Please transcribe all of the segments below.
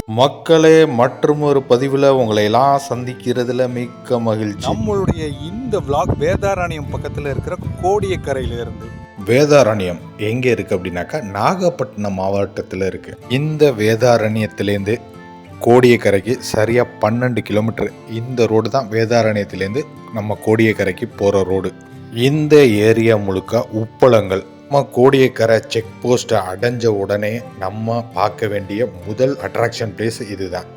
மக்களே, மற்றும் ஒரு பதிவில் உங்களை எல்லாம் சந்திக்கிறதுல மிக்க மகிழ்ச்சி. நம்மளுடைய இந்த vlog வேதாரண்யம் பக்கத்தில் இருக்கிற கோடியக்கரையில இருந்து. வேதாரண்யம் எங்கே இருக்குது அப்படின்னாக்கா நாகப்பட்டினம் மாவட்டத்தில் இருக்குது. இந்த வேதாரண்யத்திலேருந்து கோடியக்கரைக்கு சரியாக 12 கிலோமீட்டர். இந்த ரோடு தான் வேதாரண்யத்திலேருந்து நம்ம கோடியக்கரைக்கு போகிற ரோடு. இந்த ஏரியா முழுக்க உப்பளங்கள். நம்ம கோடியக்கரை செக் போஸ்ட்டை அடைஞ்ச உடனே நம்ம பார்க்க வேண்டிய முதல் அட்ராக்ஷன் பிளேஸ் இதுதான்.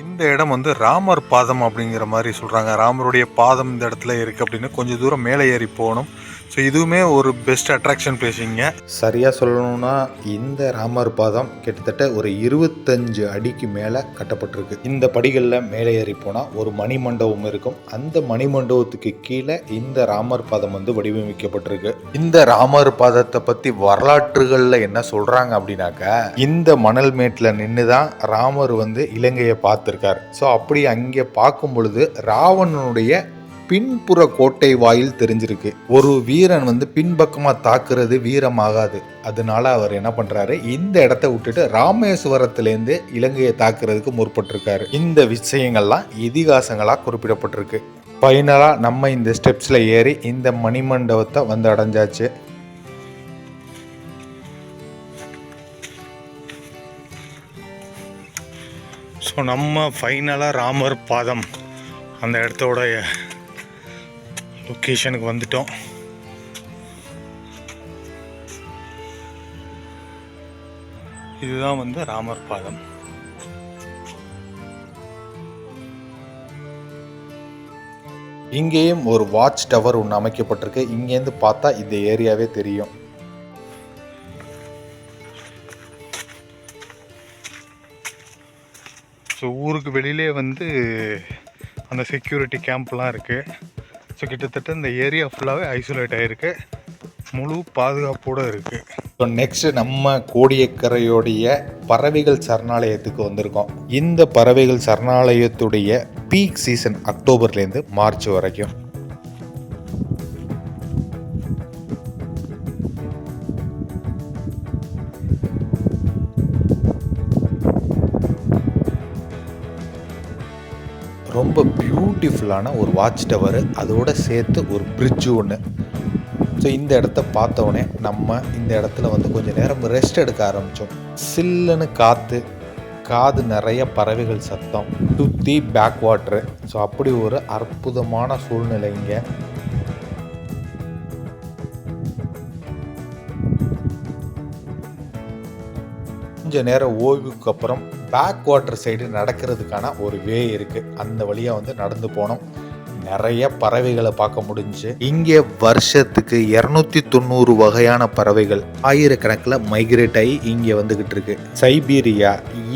இந்த இடம் வந்து ராமர் பாதம் அப்படிங்கிற மாதிரி சொல்கிறாங்க. ராமருடைய பாதம் இந்த இடத்துல இருக்குது அப்படின்னு கொஞ்சம் தூரம் மேலே ஏறி போகணும். ஸோ இதுவுமே ஒரு பெஸ்ட் அட்ராக்ஷன் பிளேஸ் இங்கே. சரியாக சொல்லணும்னா இந்த ராமர் பாதம் கிட்டத்தட்ட ஒரு 25 அடிக்கு மேலே கட்டப்பட்டிருக்கு. இந்த படிகளில் மேலே ஏறி போனால் ஒரு மணிமண்டபம் இருக்கும். அந்த மணிமண்டபத்துக்கு கீழே இந்த ராமர் பாதம் வந்து வடிவமைக்கப்பட்டிருக்கு. இந்த ராமர் பாதத்தை பற்றி வரலாற்றுகளில் என்ன சொல்கிறாங்க அப்படின்னாக்கா, இந்த மணல் மேட்டில் நின்று தான் ராமர் வந்து இலங்கையை பார்த்துருக்கார். ஸோ அப்படி அங்கே பார்க்கும் பொழுது ராவணனுடைய பின்புற கோட்டை வாயில் தெரிஞ்சிருக்கு. ஒரு வீரன் வந்து பின்பக்கமாக தாக்குறது வீரமாகாது. அதனால அவர் என்ன பண்றாரு, இந்த இடத்த விட்டுட்டு ராமேஸ்வரத்திலேருந்து இலங்கையை தாக்குறதுக்கு முற்பட்டிருக்காரு. இந்த விஷயங்கள்லாம் இதிகாசங்களாக குறிப்பிடப்பட்டிருக்கு. ஃபைனலாக நம்ம இந்த ஸ்டெப்ஸில் ஏறி இந்த மணிமண்டபத்தை வந்து அடைஞ்சாச்சு. ஸோ நம்ம ஃபைனலாக ராமர் பாதம் அந்த இடத்தோட லொக்கேஷனுக்கு வந்துட்டோம். இதுதான் வந்து ராமர் பாதம். இங்கேயும் ஒரு வாட்ச் டவர் ஒன்று அமைக்கப்பட்டிருக்கு. இங்கேருந்து பார்த்தா இந்த ஏரியாவே தெரியும். ஸோ ஊருக்கு வெளியிலே வந்து அந்த செக்யூரிட்டி கேம்ப்லாம் இருக்குது. ஸோ கிட்டத்தட்ட இந்த ஏரியா ஃபுல்லாகவே ஐசோலேட் ஆகிருக்கு, முழு பாதுகாப்போடு இருக்குது. ஸோ நெக்ஸ்ட் நம்ம கோடியக்கரையோடைய பறவைகள் சரணாலயத்துக்கு வந்திருக்கோம். இந்த பறவைகள் சரணாலயத்துடைய பீக் சீசன் அக்டோபர்லேருந்து மார்ச் வரைக்கும். ரொம்ப பியூட்டிஃபுல்லான ஒரு வாட்ச் டவர், அதோடு சேர்த்து ஒரு பிரிட்ஜு ஒன்று. ஸோ இந்த இடத்த பார்த்தோன்னே நம்ம இந்த இடத்துல வந்து கொஞ்சம் நேரம் ரெஸ்ட் எடுக்க ஆரம்பித்தோம். சில்லுன்னு காற்று, காது நிறைய பறவைகள் சத்தம், சுற்றி பேக் வாட்ரு. ஸோ அப்படி ஒரு அற்புதமான சூழ்நிலை இங்கே. கொஞ்ச நேரம் ஓய்வுக்கு அப்புறம் பேக் வாட்டர் சைடு நடக்கிறதுக்கான ஒரு வே இருக்குது. அந்த வழியாக வந்து நடந்து போனோம். நிறைய பறவைகளை பார்க்க முடிஞ்சு. இங்கே வருஷத்துக்கு 290 வகையான பறவைகள் ஆயிரக்கணக்கில் மைக்ரேட் ஆகி இங்கே வந்துக்கிட்டு இருக்கு. சைபீரியா,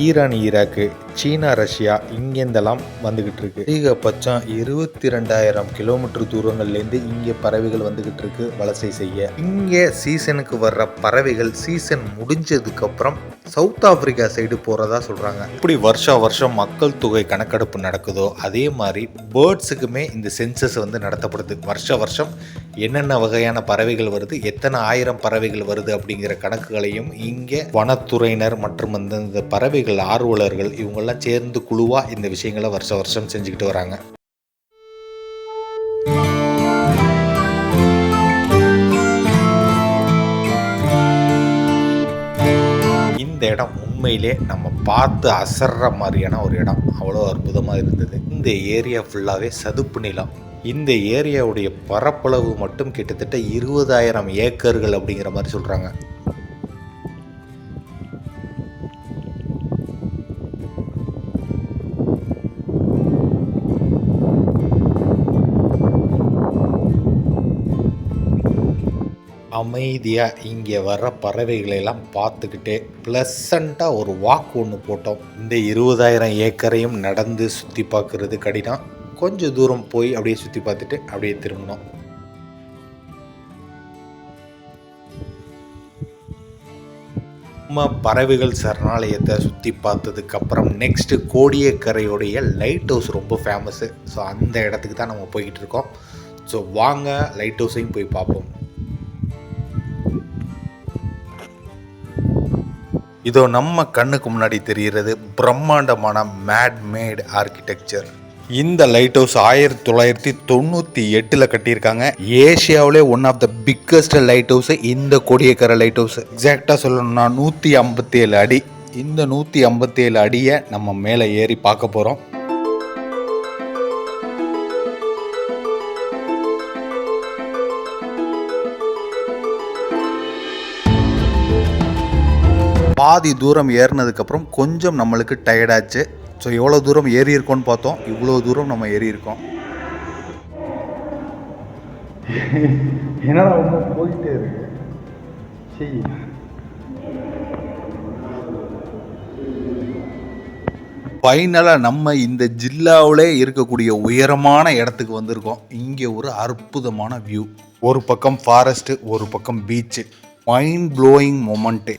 ஈரான், ஈராக்கு, சீனா, ரஷ்யா இங்கேருந்தெல்லாம் வந்துக்கிட்டு இருக்கு. அதிகபட்சம் 22,000 கிலோமீட்டர் தூரங்கள்லேருந்து இங்கே பறவைகள் வந்துக்கிட்டு இருக்கு வலசை செய்ய. இங்கே சீசனுக்கு வர்ற பறவைகள் சீசன் முடிஞ்சதுக்கப்புறம் சவுத் ஆப்பிரிக்கா சைடு போகிறதா சொல்கிறாங்க. இப்படி வருஷம் மக்கள் தொகை கணக்கெடுப்பு நடக்குதோ அதே மாதிரி பேர்ட்ஸுக்குமே இந்த சென்சஸ் வந்து நடத்தப்படுது. வருஷம் என்னென்ன வகையான பறவைகள் வருது, எத்தனை ஆயிரம் பறவைகள் வருது அப்படிங்கிற கணக்குகளையும் இங்கே வனத்துறையினர் மற்றும் இந்த பறவைகள் ஆர்வலர்கள் இவங்கெல்லாம் சேர்ந்து குழுவாக இந்த விஷயங்களை வருஷம் செஞ்சுக்கிட்டு வராங்க. இந்த இடம் உண்மையிலே நம்ம பார்த்து அசர்ற மாதிரியான ஒரு இடம். அவ்வளோ அற்புதமாக இருந்தது. இந்த ஏரியா ஃபுல்லாகவே சதுப்பு நிலம். இந்த ஏரியாவுடைய பரப்பளவு மட்டும் கிட்டத்தட்ட 20,000 ஏக்கர்கள் அப்படிங்கிற மாதிரி சொல்கிறாங்க. அமைதியாக இங்கே வர்ற பறவைகளெல்லாம் பார்த்துக்கிட்டே ப்ளசண்ட்டாக ஒரு வாக் ஒன்று போட்டோம். இந்த 20,000 ஏக்கரையும் நடந்து சுற்றி பார்க்குறது கடினம். கொஞ்சம் தூரம் போய் அப்படியே சுற்றி பார்த்துட்டு அப்படியே திரும்பினோம். நம்ம பறவைகள் சரணாலயத்தை சுற்றி பார்த்ததுக்கப்புறம் நெக்ஸ்ட்டு கோடியக்கரையோடைய லைட் ஹவுஸ் ரொம்ப ஃபேமஸ்ஸு. ஸோ அந்த இடத்துக்கு தான் நம்ம போய்கிட்டு இருக்கோம். ஸோ வாங்க லைட் ஹவுஸையும் போய் பார்ப்போம். இதோ நம்ம கண்ணுக்கு முன்னாடி தெரிகிறது பிரம்மாண்டமான மேட் ஆர்கிடெக்சர். இந்த லைட் ஹவுஸ் 1998 கட்டியிருக்காங்க. ஏஷியாவிலே one of the biggest lighthouse இந்த கோடியக்கரை லைட் ஹவுஸ். எக்ஸாக்டா சொல்லணும்னா 157 அடி. இந்த 157 அடியை நம்ம மேலே ஏறி பார்க்க போறோம். பாதி தூரம் ஏறினதுக்கப்புறம் கொஞ்சம் நம்மளுக்கு டயர்டாச்சு. ஸோ எவ்வளோ தூரம் ஏறி இருக்கோன்னு பார்த்தோம். இவ்வளோ தூரம் நம்ம ஏறி இருக்கோம். என்னடா ரொம்ப போயிட்டே இருக்கு. சரி, ஃபைனலாக நம்ம இந்த ஜில்லாவிலே இருக்கக்கூடிய உயரமான இடத்துக்கு வந்திருக்கோம். இங்கே ஒரு அற்புதமான வியூ. ஒரு பக்கம் ஃபாரஸ்ட்டு, ஒரு பக்கம் பீச்சு. Mind blowing moment.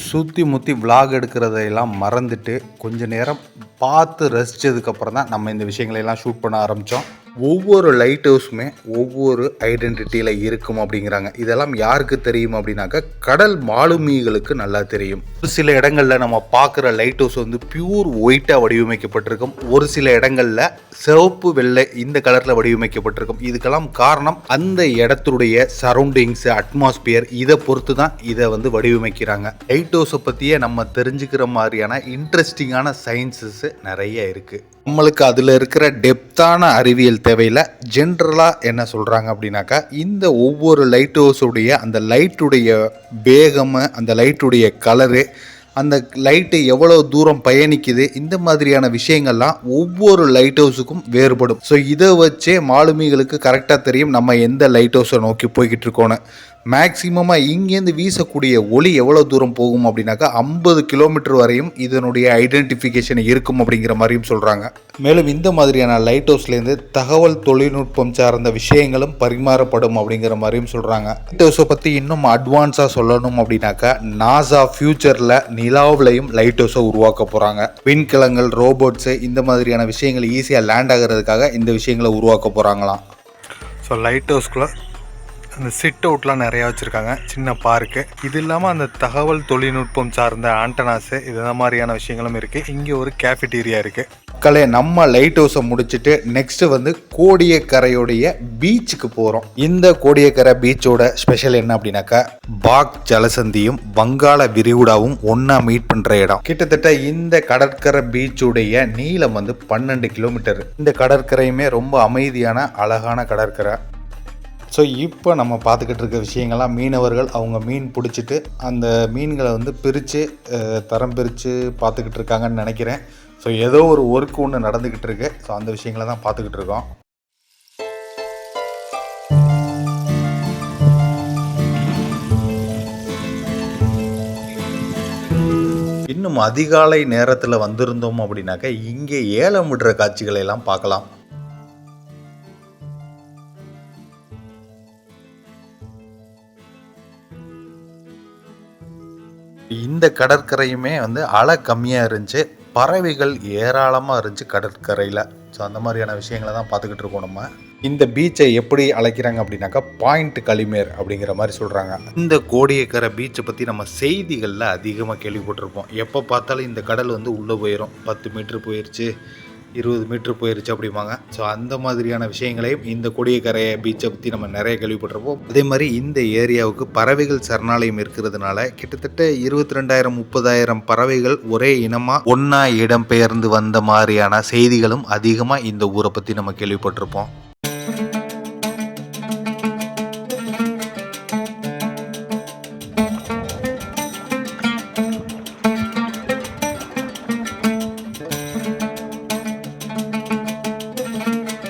சுற்றி முற்றி விலாக் எடுக்கிறதையெல்லாம் மறந்துட்டு கொஞ்ச நேரம் பார்த்து ரசித்ததுக்கப்புறம் தான் நம்ம இந்த விஷயங்களையெல்லாம் ஷூட் பண்ண ஆரம்பித்தோம். ஒவ்வொரு லைட் ஹவுஸுமே ஒவ்வொரு ஐடென்டிட்டியில் இருக்கும் அப்படிங்கிறாங்க. இதெல்லாம் யாருக்கு தெரியும் அப்படின்னாக்கா கடல் மாலுமிகளுக்கு நல்லா தெரியும். ஒரு சில இடங்களில் நம்ம பார்க்குற லைட் ஹவுஸ் வந்து பியூர் ஒயிட்டாக வடிவமைக்கப்பட்டிருக்கும். ஒரு சில இடங்களில் சிவப்பு வெள்ளை இந்த கலரில் வடிவமைக்கப்பட்டிருக்கும். இதுக்கெல்லாம் காரணம் அந்த இடத்துடைய சரௌண்டிங்ஸு, அட்மாஸ்பியர், இதை பொறுத்து தான் இதை வந்து வடிவமைக்கிறாங்க. லைட் ஹவுஸை பற்றியே நம்ம தெரிஞ்சுக்கிற மாதிரியான இன்ட்ரெஸ்டிங்கான சயின்சஸ் நிறைய இருக்குது. நம்மளுக்கு அதில் இருக்கிற டெப்த்தான அறிவியல் தேவையில்லை. ஜென்ரலாக என்ன சொல்கிறாங்க அப்படின்னாக்கா இந்த ஒவ்வொரு லைட் ஹவுஸுடைய அந்த லைட்டுடைய வேகம், அந்த லைட்டுடைய கலரு, அந்த லைட்டு எவ்வளோ தூரம் பயணிக்குது, இந்த மாதிரியான விஷயங்கள்லாம் ஒவ்வொரு லைட் ஹவுஸுக்கும் வேறுபடும். ஸோ இதை வச்சே மாலுமிகளுக்கு கரெக்டாக தெரியும் நம்ம எந்த லைட் ஹவுஸை நோக்கி போய்கிட்டு இருக்கோன்னு. மேக்சிமமாக இங்கேருந்து வீசக்கூடிய ஒளி எவ்வளோ தூரம் போகும் அப்படின்னாக்கா 50 கிலோமீட்டர் வரையும் இதனுடைய ஐடென்டிஃபிகேஷன் இருக்கும் அப்படிங்கிற மாதிரியும் சொல்கிறாங்க. மேலும் இந்த மாதிரியான லைட் ஹவுஸ்லேருந்து தகவல் தொழில்நுட்பம் சார்ந்த விஷயங்களும் பரிமாறப்படும் அப்படிங்கிற மாதிரியும் சொல்கிறாங்க. லைட் ஹவுஸை பற்றி இன்னும் அட்வான்ஸாக சொல்லணும் அப்படின்னாக்கா நாசா ஃபியூச்சரில் நிலாவிலையும் லைட் ஹவுஸை உருவாக்க போகிறாங்க. விண்கலங்கள், ரோபோட்ஸு, இந்த மாதிரியான விஷயங்கள் ஈஸியாக லேண்ட் ஆகிறதுக்காக இந்த விஷயங்களை உருவாக்க போகிறாங்களாம். ஸோ லைட் ஹவுஸ்குள்ளே அந்த சிட் அவுட்லாம் நிறையா வச்சுருக்காங்க, சின்ன பார்க்கு. இது இல்லாமல் அந்த தகவல் தொழில்நுட்பம் சார்ந்த ஆண்டனாஸு, இது மாதிரியான விஷயங்களும் இருக்குது. இங்கே ஒரு கேஃபிடீரியா இருக்குது. மக்களே, நம்ம லைட் ஹவுஸை முடிச்சுட்டு நெக்ஸ்ட்டு வந்து கோடியக்கரையுடைய பீச்சுக்கு போகிறோம். இந்த கோடியக்கரை பீச்சோட ஸ்பெஷல் என்ன அப்படின்னாக்கா பாக் ஜலசந்தியும் வங்காள விரிகுடாவும் ஒன்றா மீட் பண்ணுற இடம். கிட்டத்தட்ட இந்த கடற்கரை பீச்சுடைய நீளம் வந்து 12 கிலோமீட்டர். இந்த கடற்கரையுமே ரொம்ப அமைதியான அழகான கடற்கரை. ஸோ இப்போ நம்ம பார்த்துக்கிட்டு இருக்க விஷயங்கள்லாம் மீனவர்கள் அவங்க மீன் பிடிச்சிட்டு அந்த மீன்களை வந்து பிரித்து தரம் பிரித்து பார்த்துக்கிட்டு இருக்காங்கன்னு நினைக்கிறேன். ஸோ ஏதோ ஒரு ஒர்க் ஒன்று நடந்துக்கிட்டு இருக்கு. ஸோ அந்த விஷயங்களை தான் பார்த்துக்கிட்டு இருக்கோம். இன்னும் அதிகாலை நேரத்தில் வந்திருந்தோம் அப்படின்னாக்கா இங்கே ஏலம் விடுற காட்சிகளை எல்லாம் பார்க்கலாம். இந்த கடற்கரையுமே வந்து அலை கம்மியாக இருந்துச்சு, பறவைகள் ஏராளமாக இருந்துச்சு கடற்கரையில். ஸோ அந்த மாதிரியான விஷயங்களை தான் பார்த்துக்கிட்டு இருக்கோம். நம்ம இந்த பீச்சை எப்படி அழைக்கிறாங்க அப்படின்னாக்கா பாயிண்ட் களிமேர் அப்படிங்கிற மாதிரி சொல்கிறாங்க. இந்த கோடியக்கரை பீச்சை பற்றி நம்ம செய்திகளில் அதிகமாக கேள்விப்பட்டிருப்போம். எப்போ பார்த்தாலும் இந்த கடல் வந்து உள்ளே போயிடும், 10 மீட்ரு போயிடுச்சு, 20 மீட்ரு போயிடுச்சு அப்படிம்பாங்க. ஸோ அந்த மாதிரியான விஷயங்களையும் இந்த கோடியக்கரை பீச்சை பற்றி நம்ம நிறைய கேள்விப்பட்டிருப்போம். அதே மாதிரி இந்த ஏரியாவுக்கு பறவைகள் சரணாலயம் இருக்கிறதுனால கிட்டத்தட்ட 22,000-30,000 பறவைகள் ஒரே இனமாக ஒன்றா இடம்பெயர்ந்து வந்த மாதிரியான செய்திகளும் அதிகமாக இந்த ஊரை பற்றி நம்ம கேள்விப்பட்டிருப்போம்.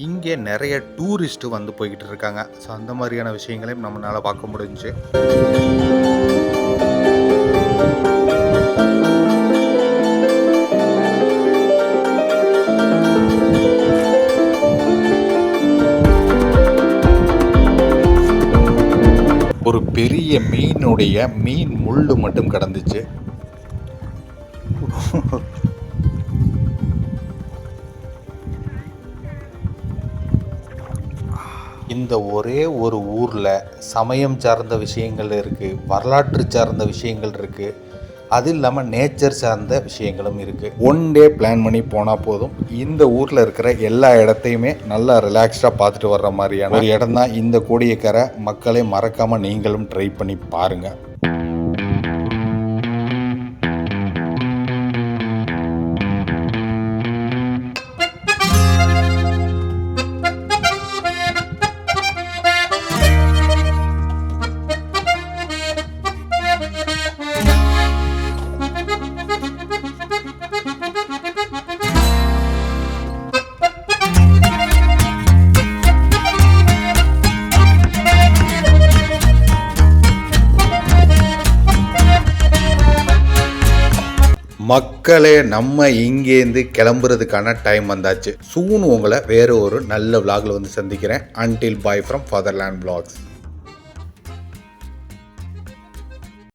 இங்கே நிறைய டூரிஸ்ட்டு வந்து போய்கிட்டு இருக்காங்க. ஸோ அந்த மாதிரியான விஷயங்களையும் நம்மளால் பார்க்க முடிஞ்சுச்சு. ஒரு பெரிய மீனுடைய மீன் முள்ளு மட்டும் கிடந்துச்சு. இந்த ஒரே ஒரு ஊரில் சமயம் சார்ந்த விஷயங்கள் இருக்குது, வரலாற்று சார்ந்த விஷயங்கள் இருக்குது, அது இல்லாமல் நேச்சர் சார்ந்த விஷயங்களும் இருக்குது. ஒன் டே பிளான் பண்ணி போனால் போதும். இந்த ஊரில் இருக்கிற எல்லா இடத்தையுமே நல்லா ரிலாக்ஸ்டாக பார்த்துட்டு வர்ற மாதிரியான ஒரு இடம் தான் இந்த கோடியக்கரை. மக்களை மறக்காமல் நீங்களும் ட்ரை பண்ணி பாருங்கள். மக்களே, நம்ம இங்கேருந்து கிளம்புறதுக்கான டைம் வந்தாச்சு. சூன் உங்களை வேறு ஒரு நல்ல விலாகில் வந்து சந்திக்கிறேன். Until bye from fatherland vlogs.